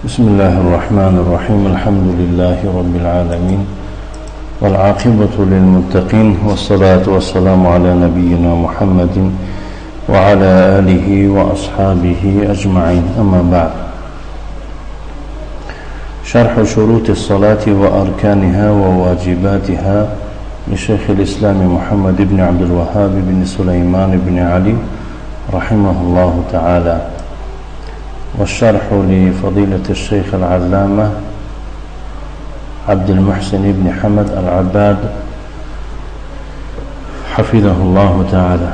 بسم الله الرحمن الرحيم الحمد لله رب العالمين والعاقبة للمتقين والصلاة والسلام على نبينا محمد وعلى آله وأصحابه أجمعين أما بعد شرح شروط الصلاة وأركانها وواجباتها لشيخ الإسلام محمد بن عبد الوهاب بن سليمان بن علي رحمه الله تعالى والشرح لفضيلة الشيخ العلامة عبد المحسن بن حمد العباد حفظه الله تعالى.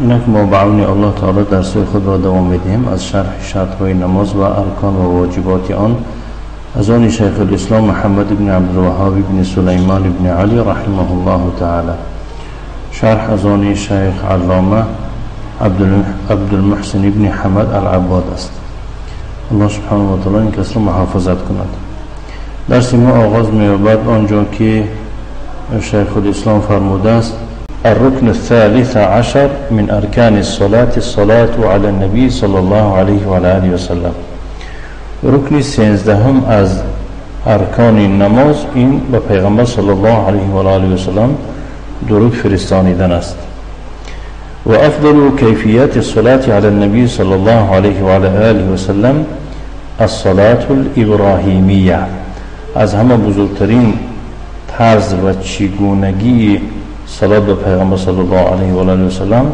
اینک ما بعون الله تعالی درس خود را دوام میدهیم از شرح شرطهای نماز و ارکان و واجبات آن از آن شیخ الاسلام محمد بن عبد الوهاب بن سليمان بن علي رحمه الله تعالى. شرح از آن شیخ علامه عبد المحسن بن حمد العباد است. الله سبحانه و تعالی این کس را محافظت کند. درس ما آغاز می‌یابد آنجا که شیخ الاسلام فرموده است الركن الثالث عشر من أركان الصلاة على النبي صلى الله عليه وآله وسلم. رکن 13 از ارکان نماز این به پیغمبر صلی الله علیه و آله و سلم درود فرستانیدن است. و افضل کیفیت الصلاة على النبي صلی الله علیه و آله و سلم الصلاة الابراهیمیه. از همه بزرگترین طرز و چگونگی صلات به پیغمبر صلی الله علیه و آله و سلم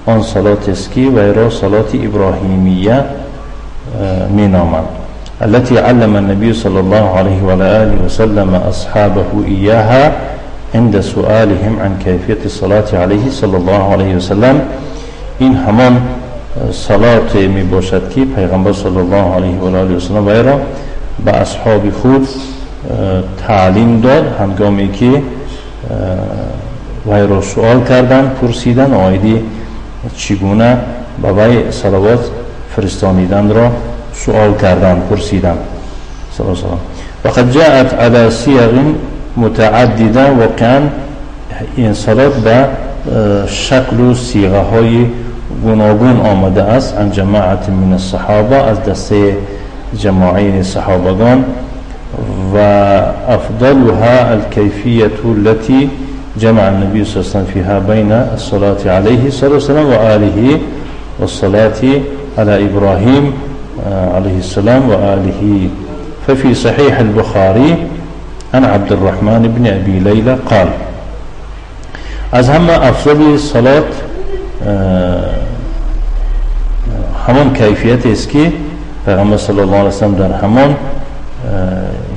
آن صلات است که وی را صلات ابراهیمیه می نامند. التي علم النبي صلى الله عليه وآله وسلم أصحابه إياها عند سؤالهم عن كيفية الصلاة عليه صلى الله عليه وسلم. این همان صلات می باشد که پیغمبر صلی الله علیه و آله و سلم وی را به اصحاب خود تعلیم داد هنگامی که وی را سوال کردند پرسیدن آیدی چگونه به وی صلوات فرستانیدن را سؤال کردن پرسیدن صلی الله علیه و سلم. وقد جاءت على صيغ متعدده و کان این صلات به شکل و صیغه های گوناگون آمده است عن جماعت من الصحابه از دسته جماعین صحابگان و افضلها الكيفيه التي جمع النبي صلى الله عليه وسلم فيها بين الصلاه عليه صلى الله عليه وسلم وآله والصلاه على إبراهيم عليه السلام وآله. ففي صحيح البخاري عن عبد الرحمن بن أبي ليلى قال از همه افضل صلات همان کیفیت است که پیغمبر صلی الله علیه وسلم در همان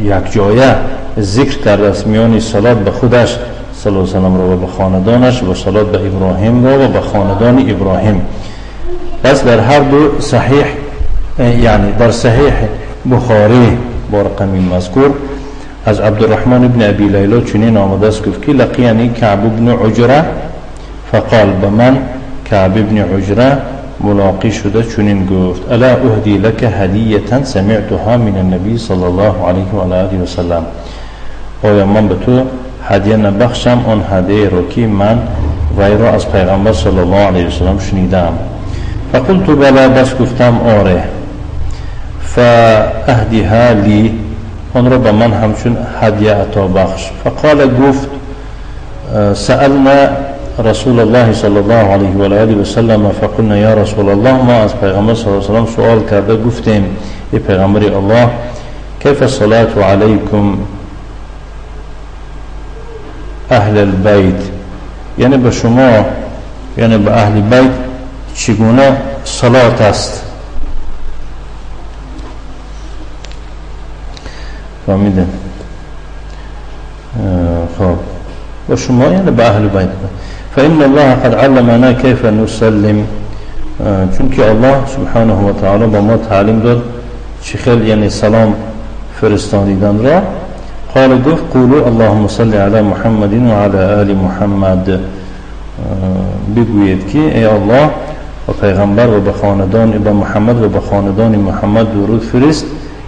یک جایه ذکر کرده است میان صلات به خودش صلی الله علیه وسلم را و به خاندانش و صلات به ابراهیم را و به خاندان ابراهیم. بس در هر دو صحیح یعنی در صحیح بخاری با رقم مذکور از عبدالرحمن بن ابی لیلا چنین آمده است گفت که لقیانی کعب بن عجره فقال به من کعب بن عجره ملاقی شده چنین گفت الا اهدی لك هدیه سمعتها من النبی صلی الله علیه و آله و سلم. آیا من به تو هدیه نبخشم آن هدیه را که من وی را از پیغمبر صلی الله علیه و سلم شنیدم. فقلت بلا بس گفتم آره. فاهدیها لی آن را به من همچون هدیه عطا بخش. فقال گفت سألنا رسول الله صلی الله علیه و آله و سلم فقلنا یا رسول الله ما از پیغمبر صلی الله علیه و سلم سوال کرده گفتیم ای پیغمبر الله کیف الصلاة علیکم اهل البیت، یعنی به شما یعنی به اهل بیت چگونه صلات است. فهمیدن؟ خب و شما یعنی به اهل بیت. فإن الله قد علمنا كيف نسلم، چون که الله سبحانه و تعالی با ما تعلیم داد چه خیلی یعنی سلام فرستانیدن را. قال گفت قولوا اللهم صل على محمد و على آل محمد، بگویید که ای الله و پیغمبر و به خاندان به محمد و به خاندان محمد درود فرست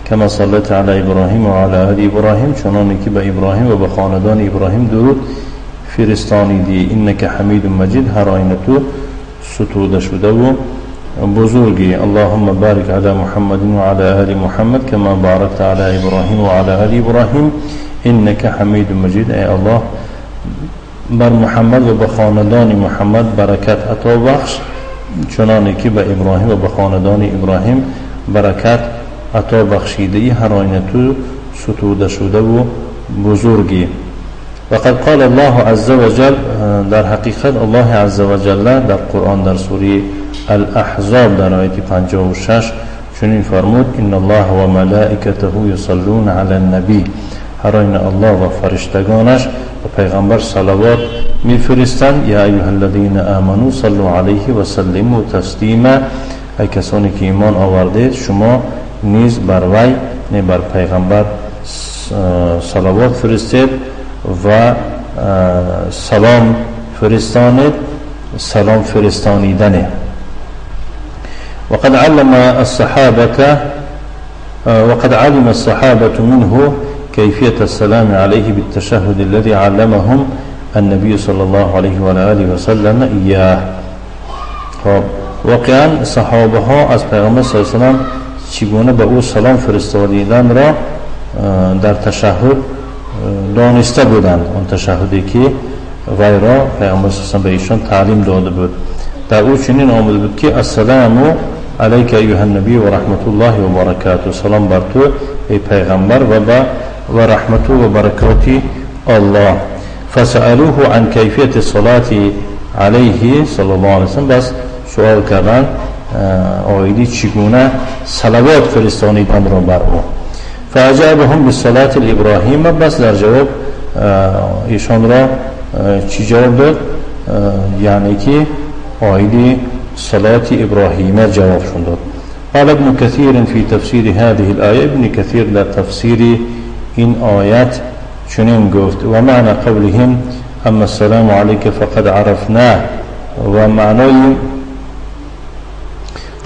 کما صلیت علی ابراهیم و علی آل ابراهیم، چنانی که به ابراهیم و به خاندان ابراهیم درود فرستانیدی. انک حمید مجید، هر آینه تو ستوده شده و بزرگی. اللهم بارک علی محمد و علی آل محمد کما بارکت علی ابراهیم و علی آل ابراهیم انک حمید مجید. ای الله بر محمد و به خاندان محمد برکت عطا بخش چنانه که به ابراهیم و به خاندان ابراهیم برکت عطا بخشیده. هر آینه تو ستوده شده و بزرگی. وقد قال الله عز وجل، در حقیقت الله عز وجل در قرآن در سوره الاحزاب در آیه 56 چنین فرمود: ان الله و ملائکته یصلون علی النبی. هر آینه الله و فرشتگانش و پیغمبر صلوات میفرستند. یا ایها الذین آمنوا صلوا علیه و سلموا تسلیما. ای کسانی که ایمان آوردید شما نیز بر وی، نه بر پیغمبر صلوات فرستید و سلام فرستانید. سلام فرستانیدنه. وقد علم الصحابة منه كيفية السلام عليه بالتشهد الذي علمهم النبي صلى الله عليه وآله وسلم إياه. واقعا صحابه ها از پیغمبر صلی الله علیه و سلم چگونه به او سلام فرستادیدن را در تشهد دانسته بودند. اون تشهدی که وی را پیغمبر صلی الله علیه و سلم به ایشان تعلیم داده بود. در او چنین آمده بود که السلام علیک ایها النبی و رحمت الله و برکاته. سلام بر تو ای پیغمبر و رحمت و برکات الله. فسألوه عن کیفیت الصلاة علیه صلی الله علیه و سلم. بس سوال کردن آیدی چگونه صلوات فرستانیدن را بر او. فاجابهم بالصلاة الابراهیم. بس در جواب ایشان را چی جواب داد؟ یعنی که آیدی صلاة ابراهیم جواب شون داد. قال ابن كثير في تفسير هذه الآية. ابن كثير در تفسير این آیت چنین گفت: و معنى قولهم اما السلام عليك فقد عرفناه. و معنای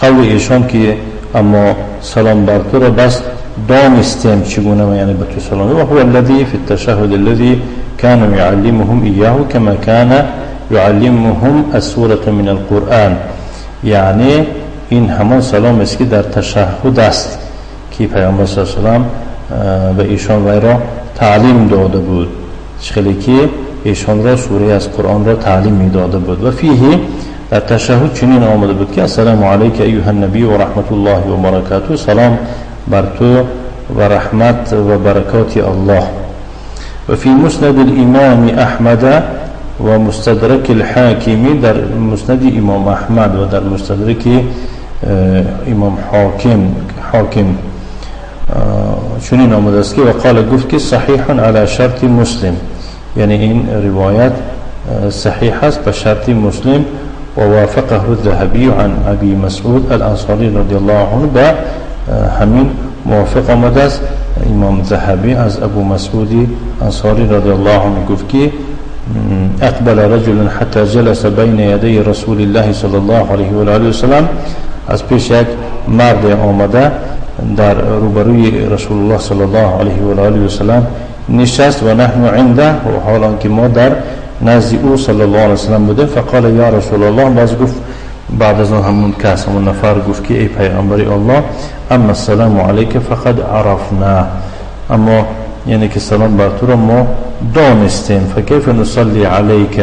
قول ایشان که اما سلام بر تو را بس دانستیم چگونه یعنی به تو سلام. و هو الذي في التشهد الذي كان يعلمهم إياه كما كان يعلمهم السورة من القرآن. یعنی این همان سلام است که در تشهد است که پیامبر صلی الله علیه و سلم به ایشان وی را تعلیم داده بود. شکلی که ایشان را سوره از قرآن را تعلیم می داده بود. و فیه در تشهد چنین آمده بود که السلام علیک ایها النبی و رحمت الله و برکاته. سلام بر تو و رحمت و برکات الله. و فی مسند الامام احمد و مستدرک الحاکمی. در مسند امام احمد و در مستدرک امام حاکم چنین آمده است که وقال گفت که صحیح علی شرط مسلم. یعنی این روایت صحیح است به شرط مسلم. و وافقه الذهبی عن ابی مسعود الانصاری رضی الله عنه. به همین موافق آمده است امام ذهبی از ابو مسعود انصاری رضی الله عنه گفت که اقبل رجل حتى جلس بین یدی رسول الله صلی الله علیه و آله و سلم. از پیش یک مرد آمده در روبروی رسول الله صلی الله علیه و آله و سلم نشست و نحن عنده و حالا که ما در نزد او صلی الله علیه و سلم بوده. فقال یا رسول الله. باز گفت بعد از همون کس همون نفر گفت که ای پیغمبر الله اما السلام علیک فقد عرفنا. اما یعنی که سلام بر تو را ما دانستیم. فکیف نصلی علیک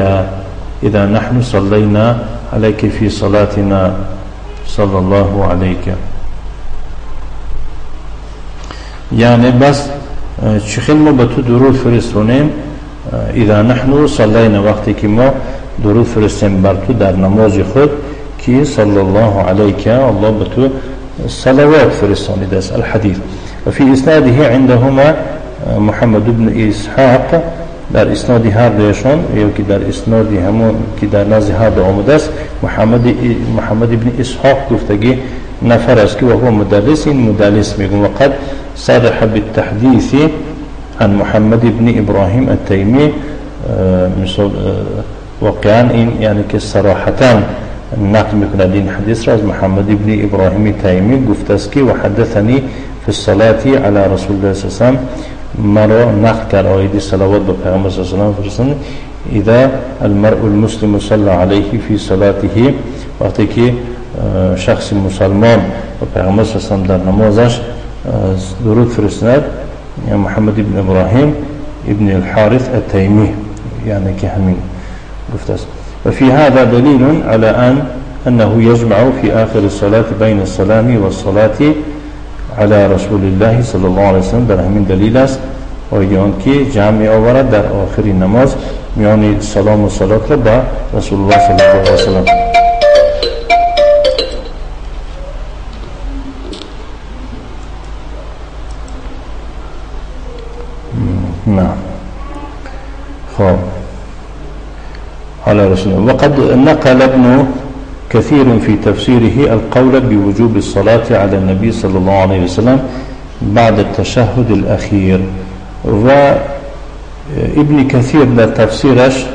اذا نحن صلینا علیک فی صلاتنا صلی الله علیک. یعنی بس چخیل ما به تو درود فرستونیم اذا نحن صلینا، وقتی که ما درود فرستیم بر تو در نماز خود که صلی الله علیک الله به تو صلوات فرستانیده است. الحدیث. و فی اسناده عندهما محمد بن اسحاق. در اسنادی هر دویشان یا که در اسنادی همون که در نزد هر دو آمده است محمد بن اسحاق گفتگی نفر است که و هو مدلس. این مدلس میگم. وقد صرح بالتحديث عن محمد بن ابراهیم التیمی. واقعا این یعنی که صراحتا نقل میکند این حدیث را از محمد بن ابراهیم التیمی گفته است که و حدثنی فی الصلاة علی رسول الله صلی الله علیه و سلم. مرا نقل کرد آیه صلوات به پیامبر صلی الله علیه و سلم. اذا المرء المسلم صلى عليه في صلاته. وقتی که شخص مسلمان و پیغمبر صلی الله علیه و در نمازش درود فرستند، محمد ابن ابراهیم ابن الحارث التیمی، یعنی که همین گفته است. و فی هذا دلیل على انه یجمع فی آخر الصلاة بین السلام و الصلاة على رسول الله صلی الله علیه وسلم. در همین دلیل است و آن که جمع آورد در آخر نماز میان سلام و صلات را با رسول الله صلی الله علیه وسلم. نعم. خب على رسول الله. وقد نقل ابن كثير في تفسيره القول بوجوب الصلاة على النبي صلى الله عليه وسلم بعد التشهد الأخير. و ابن كثير در تفسیرش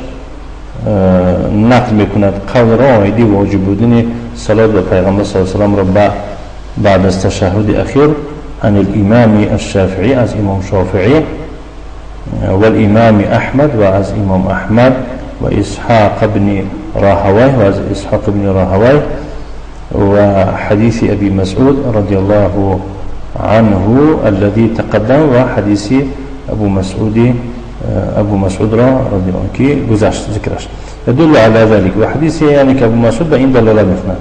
نقل میکند قول رائدی واجب بودن صلاة به پیغمبر صلی الله علیه وسلم را بعد از تشهد اخیر عن الامام الشافعي از امام شافعی والامام احمد و از امام احمد و اسحاق بن راهويه و از اسحاق بن راهويه و حديث ابي مسعود رضي الله عنه الذي تقدم و حديث ابو مسعود را رضي الله عنه کی گذشت ذکرش يدل على ذلك و حديث يعني که ابو مسعود به این دلاله میکنه.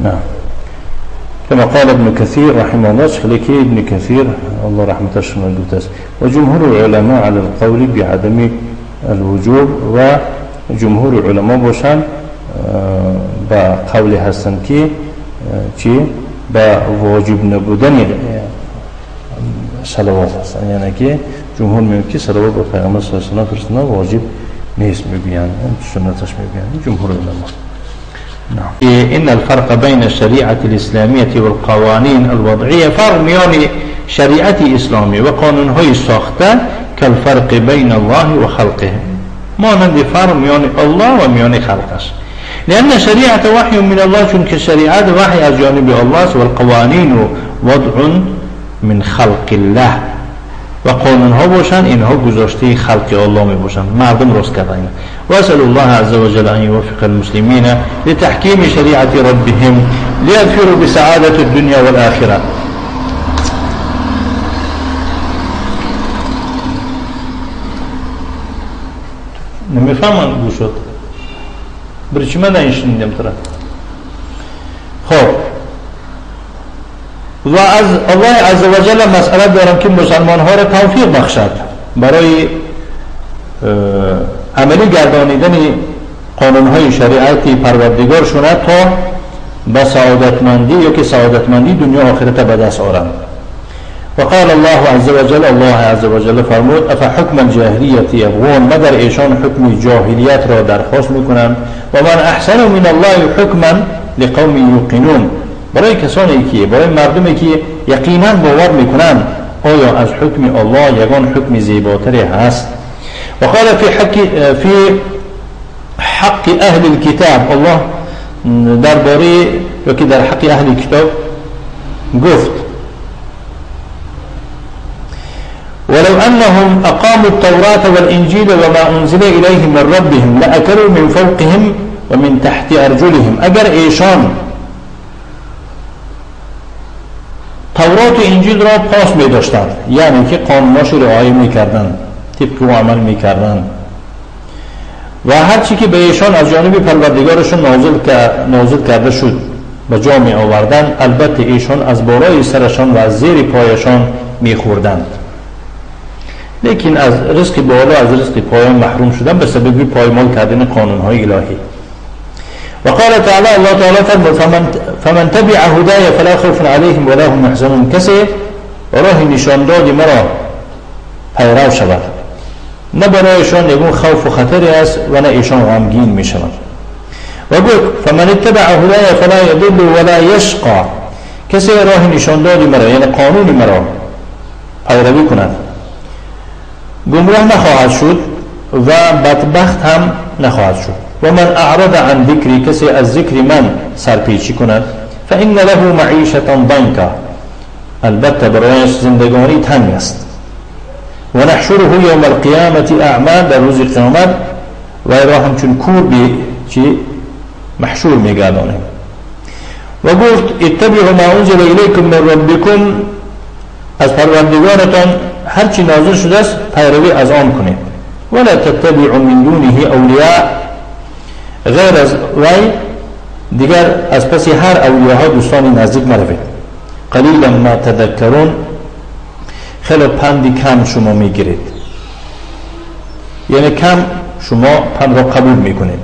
نعم. كما قال ابن كثير رحمه الله شخلكي ابن كثير الله رحمته شمال دوتاس وجمهور العلماء على القول بعدم الوجوب و جمهور العلماء باشن با قول هستن که چی با واجب نبودن صلوات هستن، یعنی که جمهور میگن که صلوات به پیغمبر صلی الله علیه و فرستادن واجب نیست، میگن سنتش میگن جمهور العلماء. نعم. إن الفرق بين الشريعة الإسلامية والقوانين الوضعية فرق میان شريعة إسلامي وقانونهای ساخته كالفرق بين الله وخلقه، مانند فرق میان الله و میان خلقش، لأن شريعة وحي من الله، چون که شریعت وحی از جانب الله است، والقوانين وضع من خلق الله و قانون ها باشن اینها گذاشته خلق الله می باشن، مردم راست کردن. و اسأل الله عز وجل ان يوفق المسلمين لتحكيم شريعة ربهم ليظفروا بسعادة الدنيا والآخرة. نمیفهمن گوشت برای چی من نشنیدم تره. خب و از الله عز و جل مسئله دارم که مسلمان ها را توفیق بخشد برای عملی گردانیدن قانون های شریعتی پروردگار شونه تا به سعادتمندی یا که سعادتمندی دنیا آخرت به دست آورند. و قال الله عز و جل، الله عز و جل فرمود افحکم الجاهلیت یبغون، مگر ایشان حکم جاهلیت را درخواست میکنند و من احسن من الله حکما لقوم یوقنون، برای کسانی که برای مردمی که یقینا باور میکنند آیا از حکم الله یگان حکم زیباتری هست. و قال فی حق اهل الكتاب، الله درباره یا که در حق اهل کتاب گفت ولو انهم اقاموا التوراة والانجيل وما انزل اليهم من ربهم لاكلوا من فوقهم ومن تحت ارجلهم، اگر ایشان تورات و انجیل را پاس می داشتند، یعنی که قانوناش را رعایت می کردند، طبق و عمل می کردند و هرچی که به ایشان از جانب پروردگارشون نازل کرده شد به جا می آوردند، البته ایشان از بالای سرشان و از زیر پایشان می خوردند، لیکن از رزق بالا از رزق پایان محروم شدن به سبب پایمال کردن قانونهای الهی. وقال تعالى الله تعالى فمن تبع هدايا فلا خوف عليهم ولا هم يحزنون، کسی راه نشان دادی مرا پیرو شود نه برایشان یگون خوف و خطری است و نه ایشان غمگین می شود. و گفت فمن اتبع هدايا فلا يضل ولا يشقى، کسی راه نشان دادی مرا یعنی قانون مرا پیروی کند گمراه نخواهد شد و بدبخت هم نخواهد شد. و من اعرض عن ذکری، کسی از ذکر من سرپیچی کند فإن له معیشة ضنکا، البته برایش زندگانی تنگ است. و نحشره یوم القیامة اعما، در روز قیامت و را همچون کور محشور میگردانیم. و گفت اتبعوا ما انزل الیکم من ربکم، از پروردگارتان هرچی نازل شده است پیروی از آن کنید. ولا تتبعوا من دونه اولیاء، غیر از وی دیگر از پس هر اولیاء دوستان نزدیک مروید. قلیلا ما تذکرون، خیلی پندی کم شما میگیرید، یعنی کم شما پند را قبول میکنید.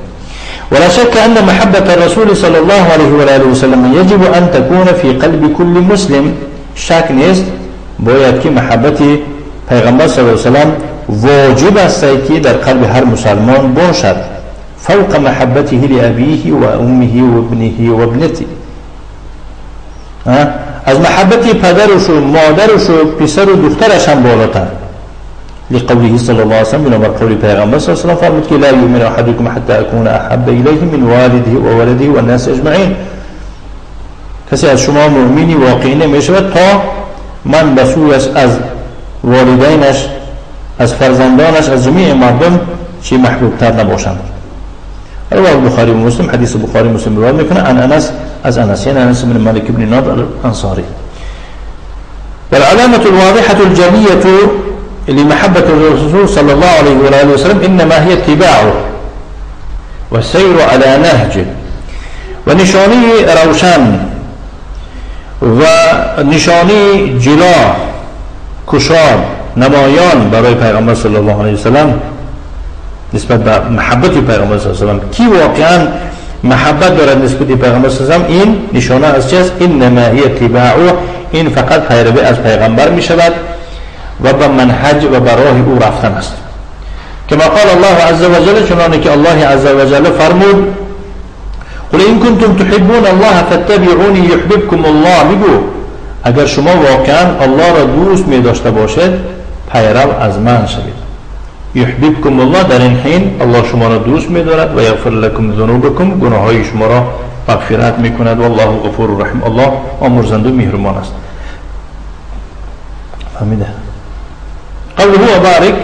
ولا شك أن محبة الرسول صلى الله عليه وآله وسلم يجب أن تكون في قلب كل مسلم. شک نیست باید که محبت پیغمبر صلی الله علیه وسلم واجب است که در قلب هر مسلمان باشد، فوق محبته لأبيه وأمه وابنه وابنته، از محبت پدرش و مادرش و پسر و دخترش هم بالاتر. لقوله صلى الله عليه وسلم، بنابر قول پیغمبر صلی الله علیه وسلم فرمود که لا یؤمن احدکم حتی اکون احب الیه من والده و ولده و الناس اجمعین. کسی از شما مؤمنی واقعی نمیشود تا من بسویش از والدینش، از فرزندانش، از جمیع مردم چی محبوب تر نباشند. رواه البخاری و مسلم، حدیث بخاری مسلم روایت میکنه عن انس، از انس یعنی انس بن مالک بن نضر الانصاری. والعلامة الواضحة الجلية لمحبة الرسول صلى الله عليه وآله وسلم إنما هي اتباعه والسير على نهجه. ونشاني روشن ونشاني جلا كشار نمایان برای پیغمبر صلی الله علیه وسلم نسبت به محبت پیغمبر صلی الله علیه وسلم، کی واقعا محبت دارد نسبت به پیغمبر صلی الله علیه وسلم، این نشانه از چیست؟ انما هی اتباعه، این فقط پیروی از پیغمبر می شود و به منهج و به راه او رفتن است. کما قال الله عز وجل، چنانه که الله عز وجل فرمود قل این کنتم تحبون الله فاتبعونی یحببکم الله، بگو اگر شما واقعا الله را دوست می داشته باشید پیرو از من شوید. یحببکم الله، در این حین الله شما را دوست می دارد و یغفر لکم ذنوبکم، گناههای شما را مغفرت می کند. والله غفور رحیم، الله آمرزنده و مهربان است. فهمیده؟ قوله وبارك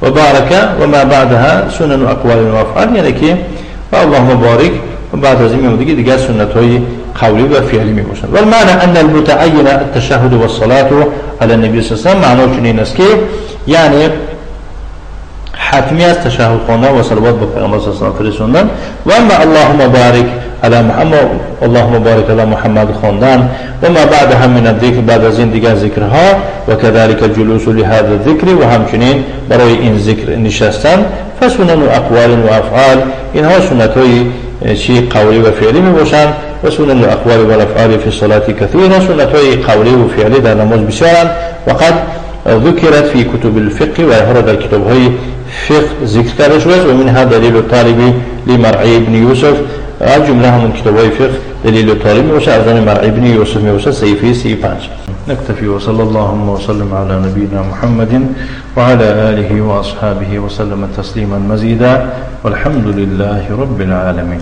وبارك وما بعدها سنن و اقوال و افعال، یعنی که اللهم بارک و بعد از این میمونه دیگر سنت های قولی و فعلی می باشند. والمعنى ان المتعین التشهد والصلاة على النبي صلی الله علیه و سلم، معنی چنین است که یعنی حتمی است تشهد خواندن و صلوات به پیغمبر صلی الله علیه و سلم فرستادن. و اما اللهم بارک علی محمد، اللهم بارک علی محمد خواندن و ما بعدها من الذکر، بعد از این دیگر ذکرها، و كذلك الجلوس لهذا الذکر، و همچنین برای این ذکر نشستن. فسنن و اقوال و افعال، اینها سنت های چی قولی و فعلی می باشند. و سنن و اقوال و افعال فی الصلاة کثیرا، سنت های قولی و فعلی در نماز بسیارند. و قد ذکرت فی کتب الفقه، و اینها در کتاب های فقه ذکر کرده شده. و منها دلیل الطالب لمرعی بن یوسف، از جمله همون کتاب های فقه دلیل الطالب می باشه، از آن مرعی بن یوسف می باشه، صحیفه 35. نكتفي وصلى اللهم وسلم على نبينا محمد وعلى آله وأصحابه وسلم تسليما مزيدا، والحمد لله رب العالمين.